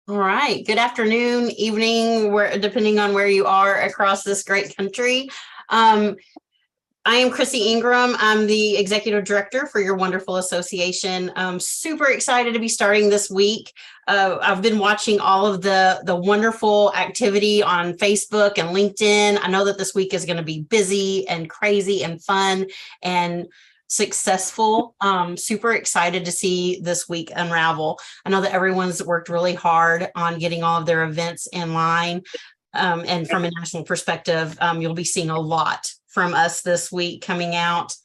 All right. Good afternoon, evening, depending on where you are across this great country. Um, I am Chrissy Ingram. I'm the executive director for your wonderful association. I'm super excited to be starting this week. I've been watching all of the wonderful activity on Facebook and LinkedIn. I know that this week is going to be busy and crazy and fun and successful. Super excited to see this week unravel. I know that everyone's worked really hard on getting all of their events in line. And from a national perspective, you'll be seeing a lot from us this week coming out.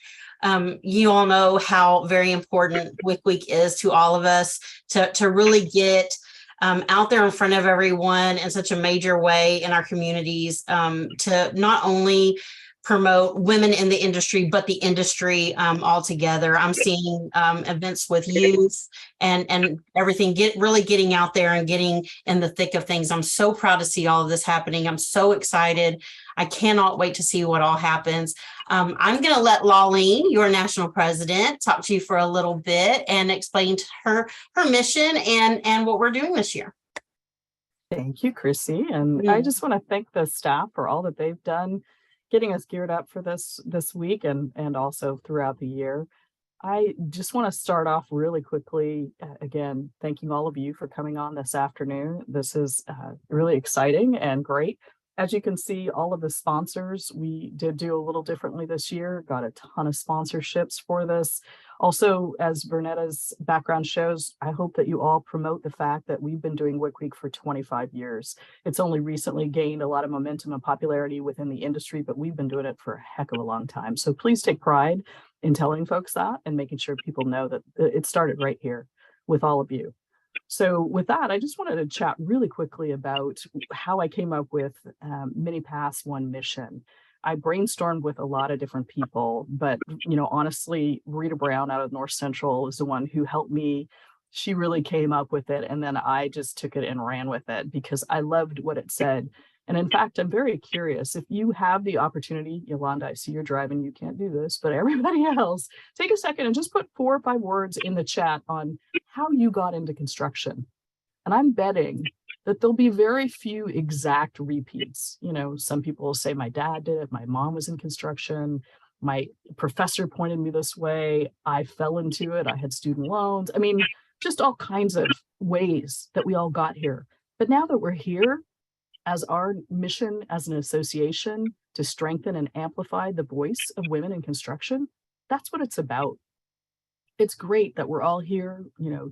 You all know how very important WIC Week is to all of us to really get out there in front of everyone in such a major way in our communities, to not only promote women in the industry, but the industry altogether. I'm seeing events with youth and everything getting out there and getting in the thick of things. I'm so proud to see all of this happening. I'm so excited. I cannot wait to see what all happens. I'm going to let Lawleen, your national president, talk to you for a little bit and explain to her mission and what we're doing this year. Thank you, Chrissy. And I just want to thank the staff for all that they've done getting us geared up for this week and also throughout the year. I just want to start off really quickly, again, thanking all of you for coming on this afternoon. This is really exciting and great. As you can see, all of the sponsors, we did do a little differently this year, got a ton of sponsorships for this. Also, as Vernetta's background shows, I hope that you all promote the fact that we've been doing WIC Week for 25 years. It's only recently gained a lot of momentum and popularity within the industry, but we've been doing it for a heck of a long time. So please take pride in telling folks that and making sure people know that it started right here with all of you. So with that, I just wanted to chat really quickly about how I came up with Mini Pass One Mission. I brainstormed with a lot of different people, but honestly, Rita Brown out of North Central is the one who helped me. She really came up with it, and then I just took it and ran with it because I loved what it said. And in fact, I'm very curious if you have the opportunity, Yolanda, I see you're driving, you can't do this, but everybody else, take a second and just put 4 or 5 words in the chat on how you got into construction. And I'm betting that there'll be very few exact repeats. Some people will say my dad did it, my mom was in construction, my professor pointed me this way, I fell into it, I had student loans. I mean, just all kinds of ways that we all got here. But now that we're here, as our mission as an association to strengthen and amplify the voice of women in construction, that's what it's about. It's great that we're all here,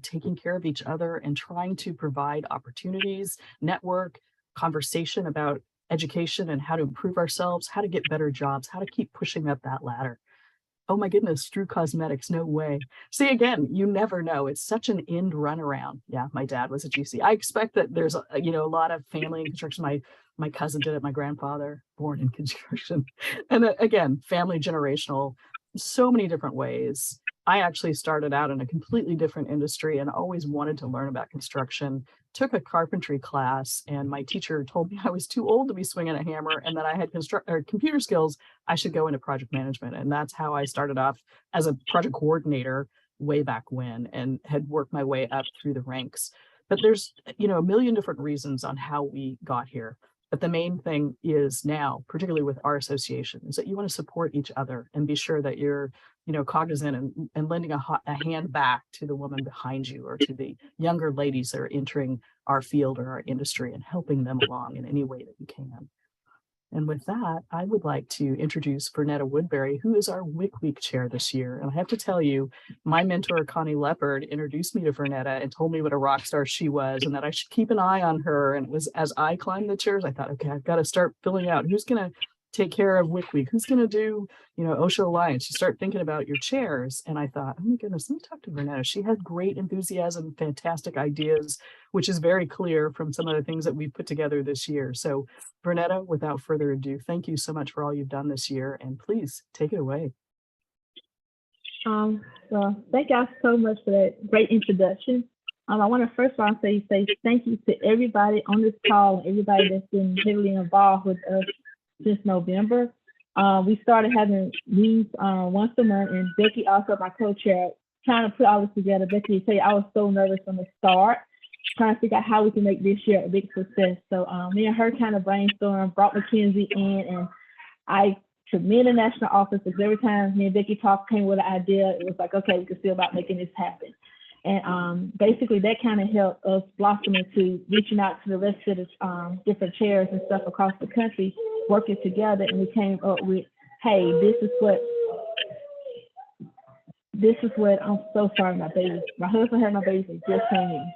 taking care of each other and trying to provide opportunities, network, conversation about education and how to improve ourselves, how to get better jobs, how to keep pushing up that ladder. Oh my goodness, Drew Cosmetics, no way. See, again, you never know. It's such an end runaround. Yeah, my dad was a GC. I expect that there's a lot of family in construction. My cousin did it, my grandfather, born in construction. And again, family generational, so many different ways. I actually started out in a completely different industry and always wanted to learn about construction. Took a carpentry class, and my teacher told me I was too old to be swinging a hammer and that I had computer skills. I should go into project management. And that's how I started off as a project coordinator way back when and had worked my way up through the ranks. But there's, a million different reasons on how we got here. But the main thing is now, particularly with our association, is that you want to support each other and be sure that you're cognizant and lending a hand back to the woman behind you or to the younger ladies that are entering our field or our industry and helping them along in any way that you can. And with that, I would like to introduce Vernetta Woodbury, who is our WIC Week chair this year. And I have to tell you, my mentor, Connie Leopard, introduced me to Vernetta and told me what a rock star she was and that I should keep an eye on her. And it was as I climbed the chairs, I thought, okay, I've got to start filling out who's going to take care of WIC Week, who's going to do, OSHA Alliance. You start thinking about your chairs. And I thought, oh my goodness, let me talk to Vernetta. She had great enthusiasm, fantastic ideas, which is very clear from some of the things that we've put together this year. So Vernetta, without further ado, thank you so much for all you've done this year. And please take it away. Well, thank y'all so much for that great introduction. I want to first of all say thank you to everybody on this call, everybody that's been heavily involved with us since November. We started having meetings once a month, and Becky, also my co-chair, trying to put all this together. Becky, tell you, I was so nervous from the start, trying to figure out how we can make this year a big success. So me and her kind of brainstormed, brought Mackenzie in, and I took me in the national office, because every time me and Vicky came with an idea, it was like, okay, we can see about making this happen. And basically that kind of helped us blossom into reaching out to the rest of the different chairs and stuff across the country, working together, and we came up with, hey, this is what, I'm so sorry, my baby. My husband had my baby, just came in.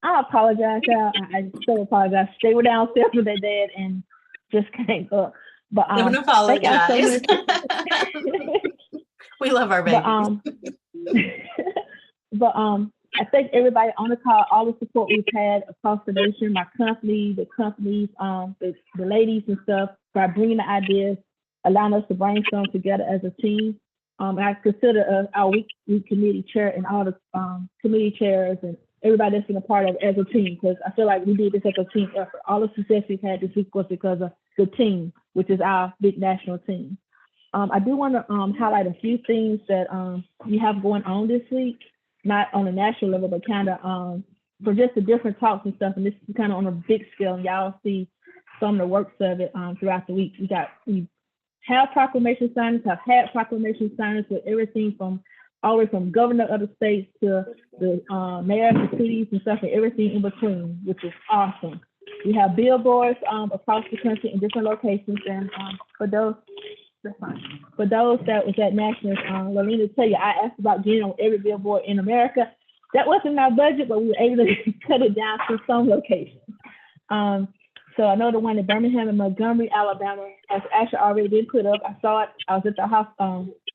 I apologize, y'all. I so apologize. They were downstairs with their dad and just came up. But Don't thank y'all so apologize. much. We love our babies. But I thank everybody on the call, all the support we've had across the nation, my company, the companies, the ladies and stuff, by bringing the ideas, allowing us to brainstorm together as a team. I consider our week committee chair and all the committee chairs and everybody that's been a part of it as a team, because I feel like we did this as a team effort. All the success we've had this week was because of the team, which is our big national team. I do want to highlight a few things that we have going on this week, not on a national level, but kind of for just the different talks and stuff. And this is kind of on a big scale, and y'all see some of the works of it throughout the week. We have proclamation signers, have had proclamation signers with everything from all the way from governor of the states to the mayors of cities and stuff, and everything in between, which is awesome. We have billboards across the country in different locations, and for those that was at Nationals, Lalina tell you, I asked about getting on every billboard in America. That wasn't our budget, but we were able to cut it down to some locations. So I know the one in Birmingham and Montgomery, Alabama, has actually already been put up. I saw it. I was at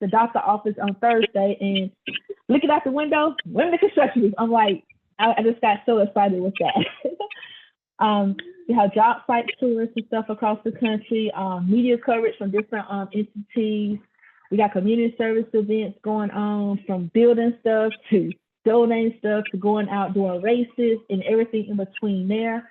the doctor's office on Thursday, and looking out the window, when the construction was, I'm like, I just got so excited with that. We have job site tours and stuff across the country, media coverage from different entities. We got community service events going on, from building stuff to donating stuff to going out doing races and everything in between there.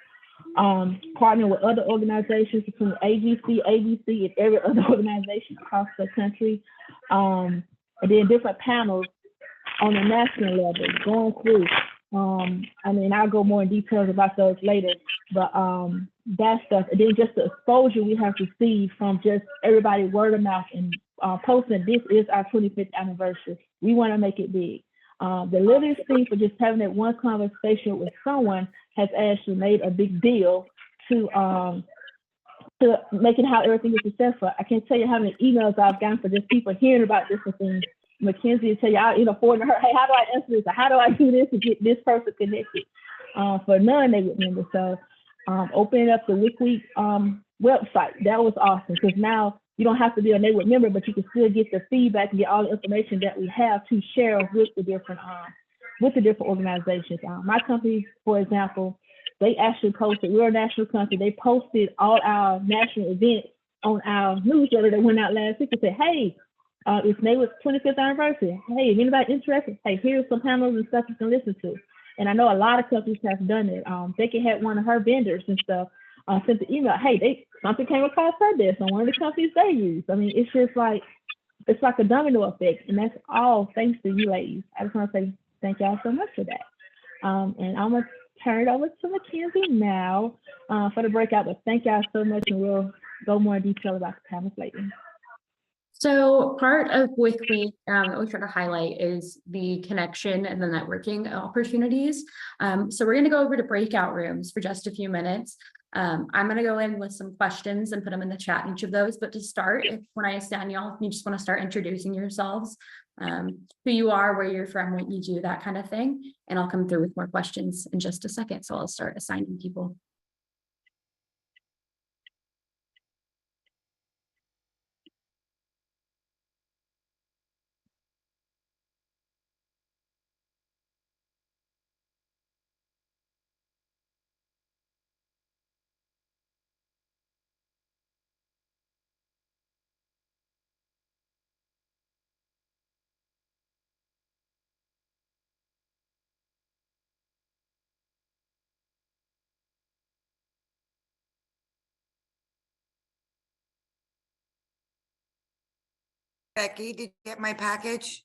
Partnering with other organizations between AGC, ABC, and every other organization across the country. And then different panels on the national level going through. I mean, I'll go more in details about those later, but that stuff. And then just the exposure we have received from just everybody word of mouth and posting, this is our 25th anniversary. We want to make it big. The literacy for just having that one conversation with someone has actually made a big deal to making how everything is successful. I can't tell you how many emails I've gotten for just people hearing about different things. Mackenzie will tell you, I'll forward to her, hey, how do I answer this? Or how do I do this to get this person connected? For non-native members. So opening up the WIC Week website, that was awesome, because now you don't have to be a native member, but you can still get the feedback and get all the information that we have to share with the different organizations. My company, for example, they actually posted, we're a national company, they posted all our national events on our newsletter that went out last week and said, hey, it's NAWIC's 25th anniversary. Hey, if anybody interested, hey, here's some panels and stuff you can listen to. And I know a lot of companies have done it. Becky had one of her vendors and stuff sent the email, hey, something came across her desk on one of the companies they use. I mean, it's just like, it's like a domino effect, and that's all thanks to you ladies. I just want to say thank y'all so much for that. And I'm going to turn it over to Mackenzie now for the breakout, but thank y'all so much, and we'll go more in detail about the panels later. So part of WIC Week that we try to highlight is the connection and the networking opportunities. So we're going to go over to breakout rooms for just a few minutes. I'm going to go in with some questions and put them in the chat, each of those. But to start, when I ask Danielle, you just want to start introducing yourselves, who you are, where you're from, what you do, that kind of thing. And I'll come through with more questions in just a second. So I'll start assigning people. Becky, did you get my package?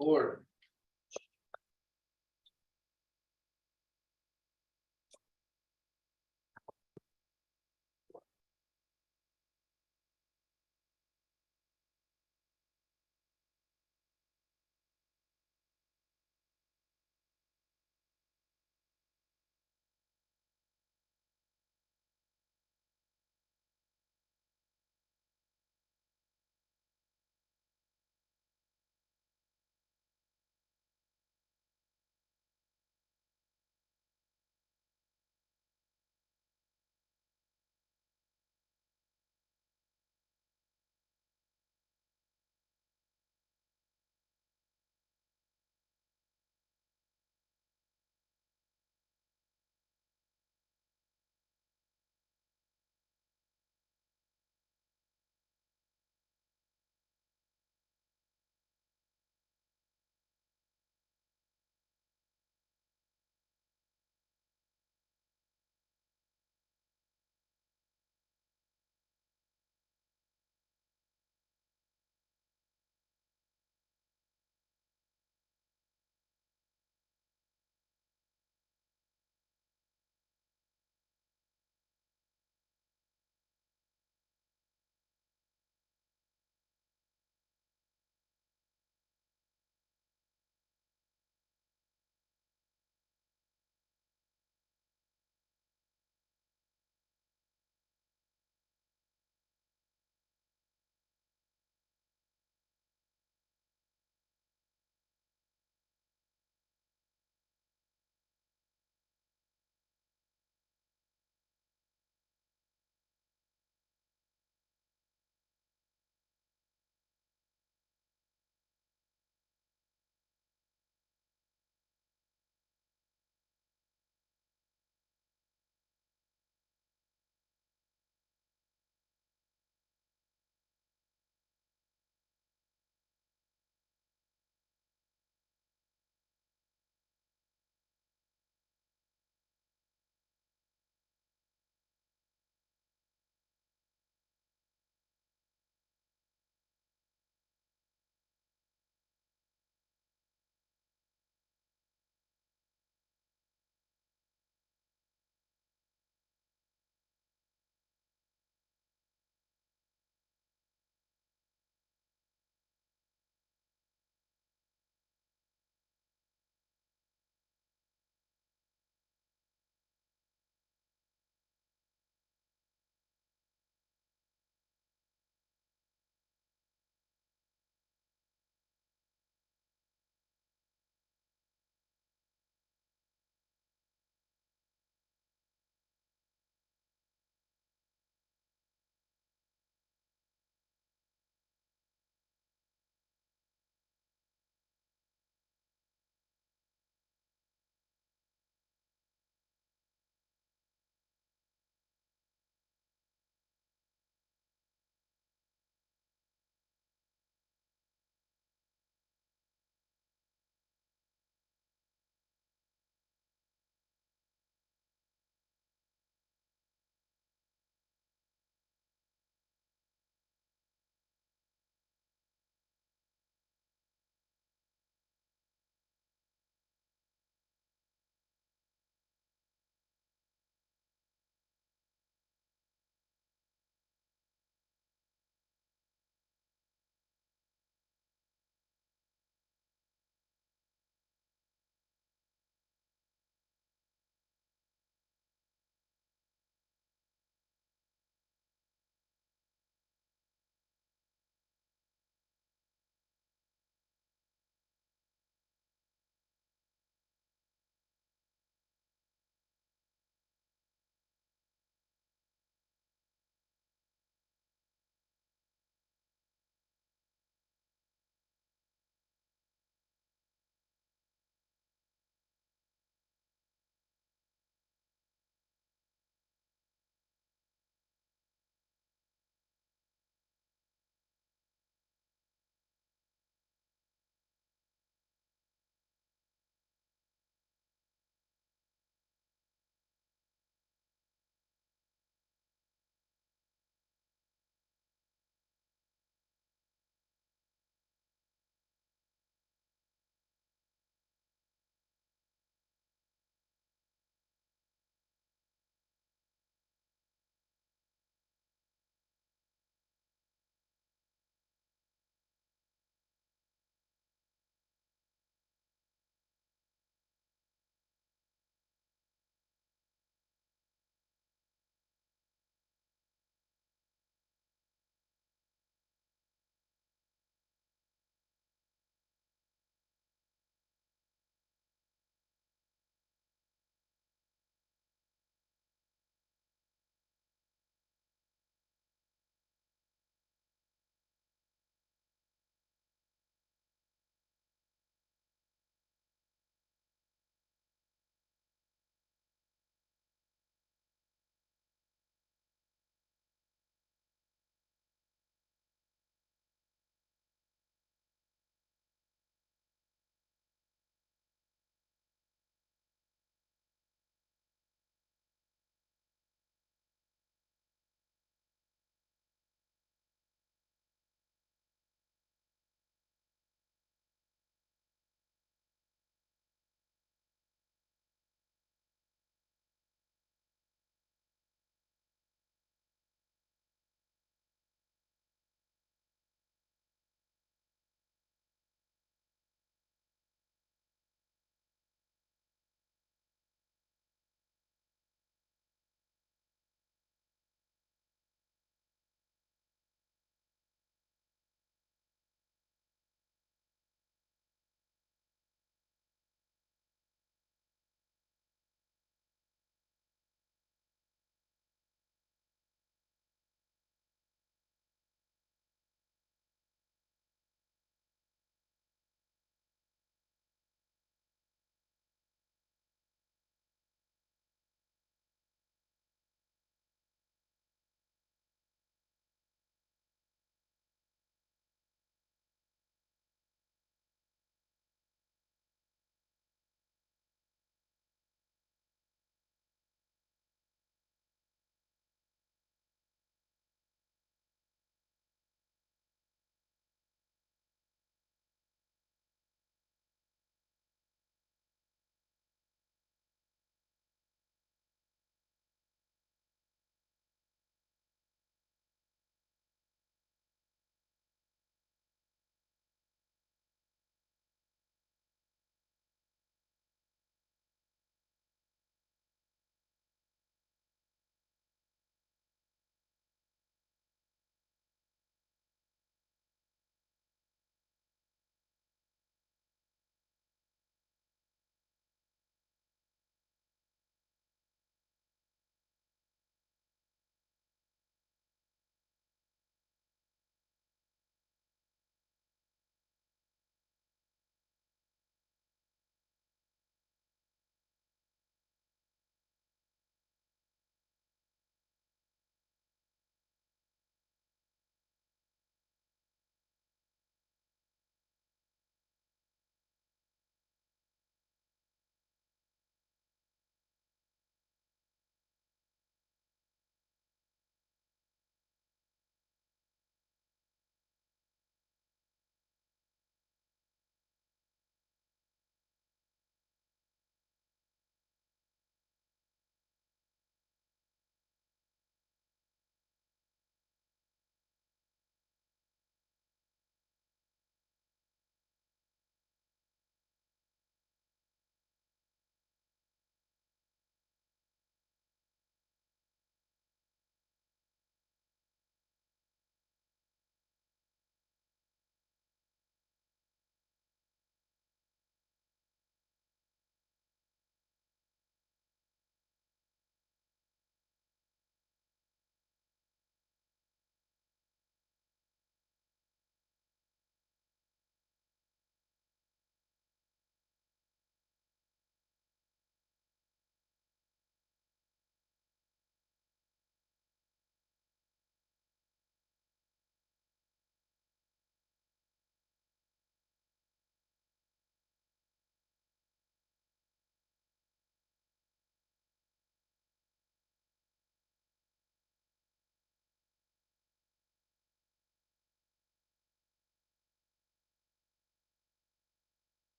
Order.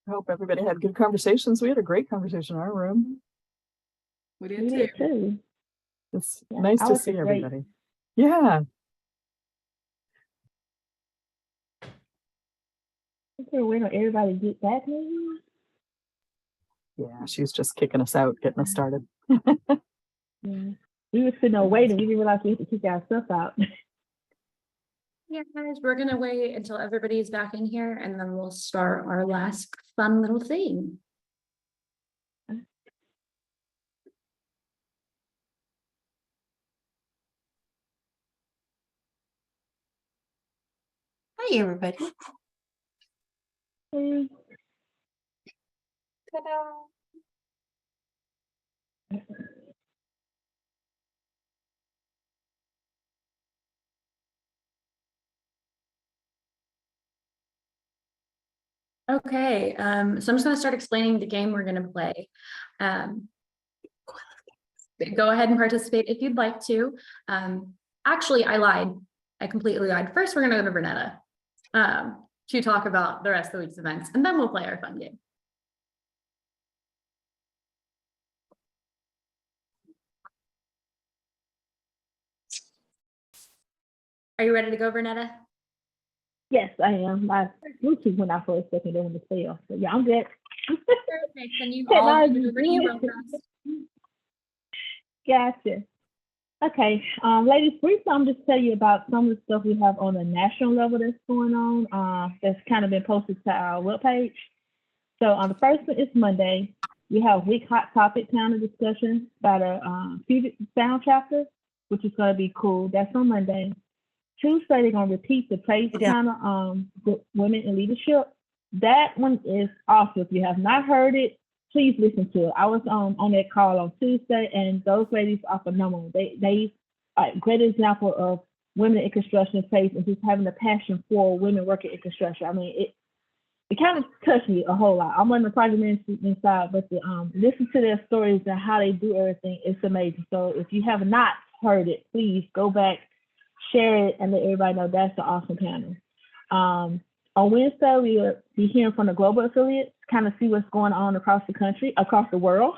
I hope everybody had good conversations. We had a great conversation in our room. We We did did too. too. It's Yeah, nice to ours see was great. everybody. Yeah. We're waiting on everybody to get back maybe. Yeah, she's just kicking us out, getting us started. Yeah. We were sitting there waiting. We didn't realize we had to kick our stuff out. Yeah, guys, we're gonna wait until everybody's back in here and then we'll start our last fun little thing. Hi, everybody. Mm. Okay, so I'm just gonna start explaining the game we're gonna play. Go ahead and participate if you'd like to. Actually, I lied. I completely lied. First, we're gonna go to Vernetta to talk about the rest of the week's events, and then we'll play our fun game. Are you ready to go, Vernetta? Yes, I am. My Bluetooth went out for a second. They want to stay off. So yeah, I'm good. Perfect. Then you all have it over to you real fast. Gotcha. Okay, ladies, briefly, I'm just tell you about some of the stuff we have on a national level that's going on. That's kind of been posted to our webpage. So on the first one is Monday. We have WIC Hot Topic panel discussion about a Puget Sound chapter, which is going to be cool. That's on Monday. Tuesday, they're going to repeat the PLACE panel, Women in Leadership. That one is awesome. If you have not heard it, please listen to it. I was on that call on Tuesday, and those ladies are phenomenal. They are a great example of women in construction PLACE and just having a passion for women working in construction. I mean, it kind of touched me a whole lot. I'm on the project management side, but listen to their stories and how they do everything. It's amazing. So if you have not heard it, please go back, share it, and let everybody know that's the awesome panel. On Wednesday, we will be hearing from the global affiliates, kind of see what's going on across the country, across the world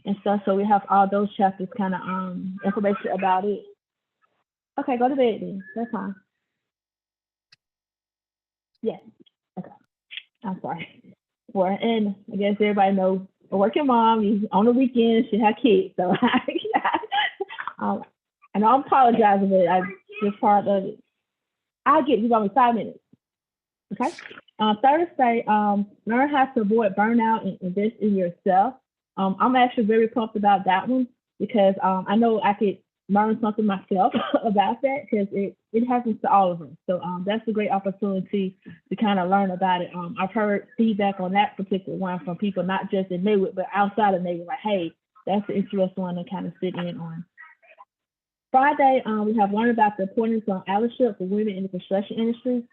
and stuff. So we have all those chapters, kind of information about it. Okay, go to bed then. That's fine. Yes. Okay. I'm sorry. And I guess everybody knows a working mom, on the weekends, she has kids. So and I'm apologizing, but I just part of it. I'll get you about me 5 minutes. Okay. Thursday, learn how to avoid burnout and invest in yourself. I'm actually very pumped about that one because I know I could learn something myself about that because it happens to all of us. So that's a great opportunity to kind of learn about it. I've heard feedback on that particular one from people, not just in Maywood, but outside of Maywood, like, hey, that's an interesting one to kind of sit in on. Friday, we have learned about the importance of allyship for women in the construction industry.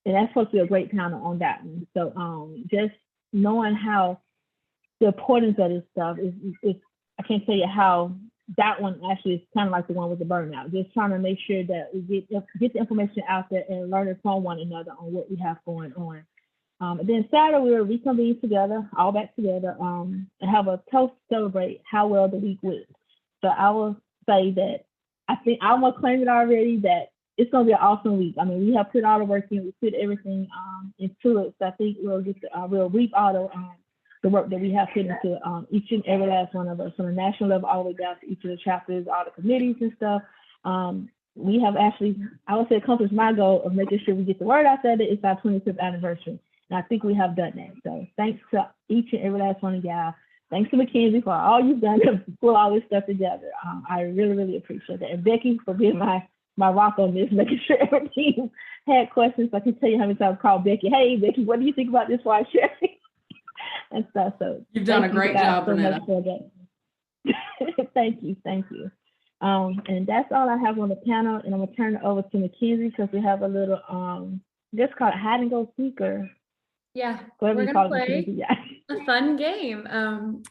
And that's supposed to be a great panel on that one. So just knowing how the importance of this stuff is I can't tell you how that one actually is kind of like the one with the burnout. Just trying to make sure that we get the information out there and learn it from one another on what we have going on. And then Saturday, we'll reconvene together, all back together, and have a toast to celebrate how well the week went. So I will say that I think I'm gonna claim it already that it's gonna be an awesome week. I mean, we have put all the work in, we put everything into it. So I think we'll get we'll reap all the work that we have put into each and every last one of us, from the national level all the way down to each of the chapters, all the committees and stuff. We have actually, I would say, accomplished my goal of making sure we get the word out there that it's our 25th anniversary. And I think we have done that. So thanks to each and every last one of y'all. Thanks to Mackenzie for all you've done to pull all this stuff together. I really, really appreciate that. And Becky for being my rock on this, making sure every team had questions. I can tell you how many times I called Becky. Hey, Becky, what do you think about this while sharing? And stuff. So You've done a great job, Renetta. Thank you. And that's all I have on the panel. And I'm gonna turn it over to Mackenzie because we have a little just called hide and go seek, or Yeah, whatever we're you gonna call it, play Mackenzie. Yeah. a fun game.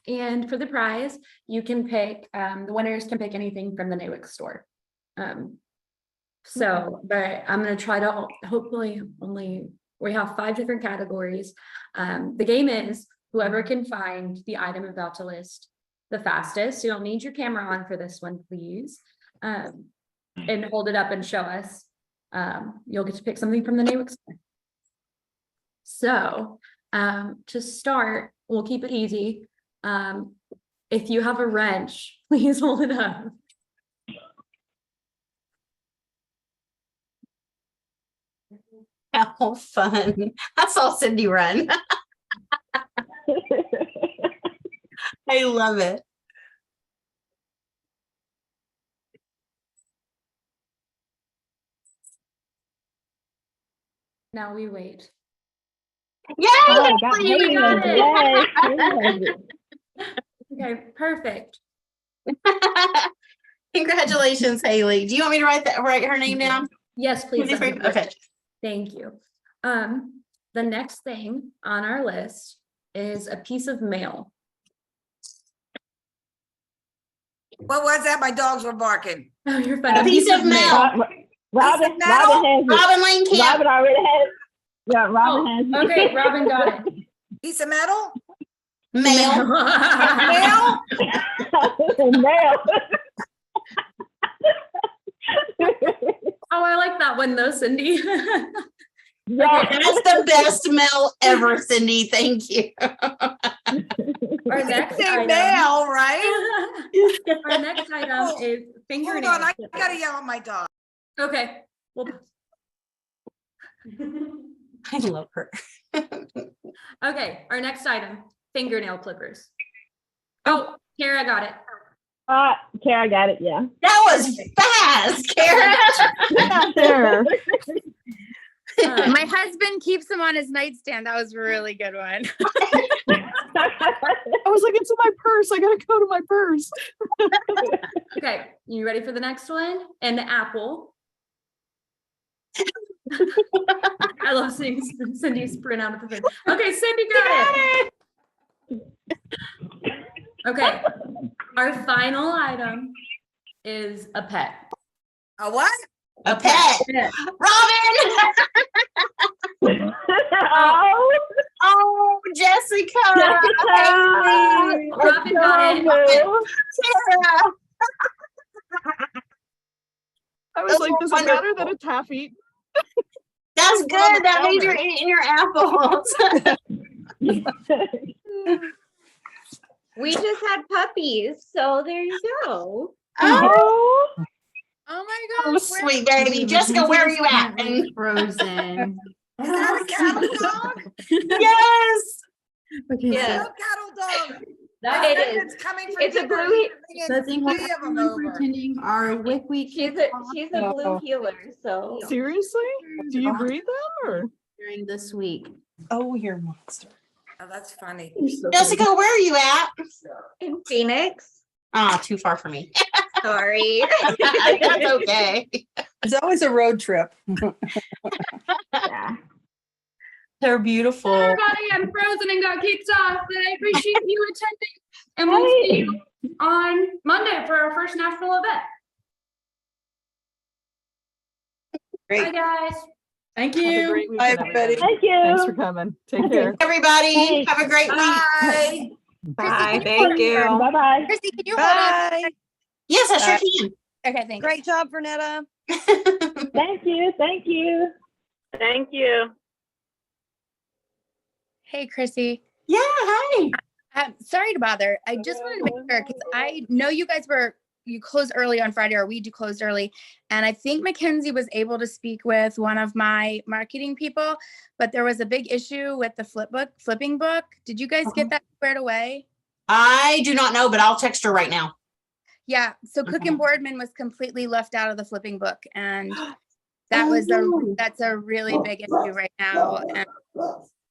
And for the prize, you can pick, the winners can pick anything from the WIC store. So, but I'm gonna try to hopefully only We have 5 different categories. The game is whoever can find the item about to list the fastest. You don't need your camera on for this one, please. And hold it up and show us. You'll get to pick something from the WIC store. So to start, we'll keep it easy. If you have a wrench, please hold it up. How fun. I saw Cindy run. I love it. Now we wait. Yay! Oh, I got You Haley. got it. Yay, Haley has it. Okay, perfect. Congratulations, Haley. Do you want me to write her name down? Yes, please. that'd be great. Okay. Thank you. The next thing on our list is a piece of mail. What was that? My dogs were barking. Oh, you're fine. A piece of mail. Robin metal? has it. Robin Lane Camp. Robin already has it. Yeah, Robin has it. Okay, Robin got it. Piece of metal? Mail. Mail? Mail. Oh, I like that one though, Cindy. Yeah. That's the best mail ever, Cindy. Thank you. Our next Say item. mail, right? Our next item is Hold fingernail. on, I clippers. gotta yell at my dog. Okay. Well. I love her. Okay, our next item, fingernail clippers. Oh, Kara got it. Kara got it, yeah. That was fast, Kara. Not there. My husband keeps them on his nightstand. That was a really good one. I was like, it's in my purse. I gotta go to my purse. Okay, you ready for the next one? An apple. I love seeing Cindy sprint out of the thing. Okay, Cindy got it. Okay, our final item is a pet. A what? A pet. Robin. Oh, Oh, Jessica. Jessica. Robin got it. Sarah. I was Those like, were does it matter that wonderful. it's half eaten? That's Put on good. the That means counter. you're eating your apples. We just had puppies, so there you go. Oh, Oh my oh, gosh. sweet baby. Jessica, where are you at? And Frozen. Is that a cattle dog? yes. Okay, Yeah. No cattle dog. That My it husband's is. coming for It's a dinner. blue- He's so bringing thank you 3 of them everyone for over. attending our WIC Week She's Kickoff a blue healer, so. Seriously? Do you breed them or? during this week. Oh, you're a monster. Oh, that's funny. Jessica, where are you at? In Phoenix. Ah, too far for me. Sorry. That's okay. It's always a road trip. Yeah. They're beautiful. Everybody, I'm frozen and got kicked off, but I appreciate you attending. And we'll see you on Monday for our first national event. Great. Bye, guys. Thank Have a you. great Bye, weekend, everybody. Thank Thanks for you. coming. Take care. Everybody, Thanks. have a great week. Bye. Bye, thank you. Bye-bye. Chrissy, can you hold on? Bye. Yes, I sure Okay, thanks. Great job, Vernetta. can. Thank you. Thank you. Thank you. Hey, Chrissy. Yeah, hi. Sorry to bother. I just wanted to make sure because I know you guys you closed early on Friday, or we do closed early. And I think Mackenzie was able to speak with one of my marketing people, but there was a big issue with the flipping book. Did you guys get that squared away? I do not know, but I'll text her right now. Yeah. So Cook Okay. and Boardman was completely left out of the flipping book. And Oh, that's a really big issue right now. And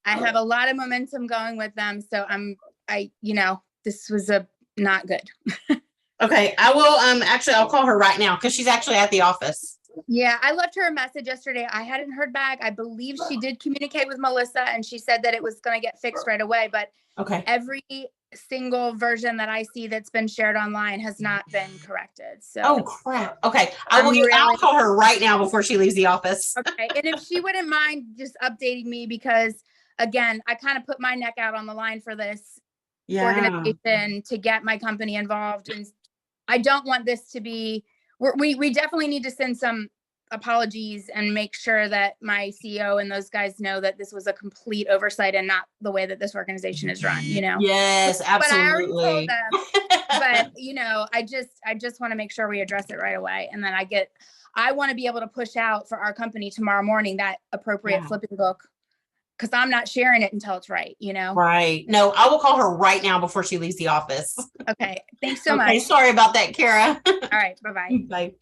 I have a lot of momentum going with them. So this was not good. Okay, I will, actually, I'll call her right now because she's actually at the office. Yeah, I left her a message yesterday. I hadn't heard back. I believe she did communicate with Melissa and she said that it was going to get fixed right away. But Okay. every single version that I see that's been shared online has not been corrected. So. Oh, crap. Okay. I'm I'll really- call her right now before she leaves the office. Okay, and if she wouldn't mind just updating me, because again, I kind of put my neck out on the line for this organization to get my company involved. And I don't want this to be, we definitely need to send some apologies and make sure that my CEO and those guys know that this was a complete oversight and not the way that this organization is run, you know? Yes, But I already told absolutely. them, but you know, I just want to make sure we address it right away. And then I want to be able to push out for our company tomorrow morning that appropriate Yeah. flipping book, because I'm not sharing it until it's right, you know? Right. No, I will call her right now before she leaves the office. Okay. Thanks so Okay, much. sorry about that, Kara. All right. Bye-bye. Bye.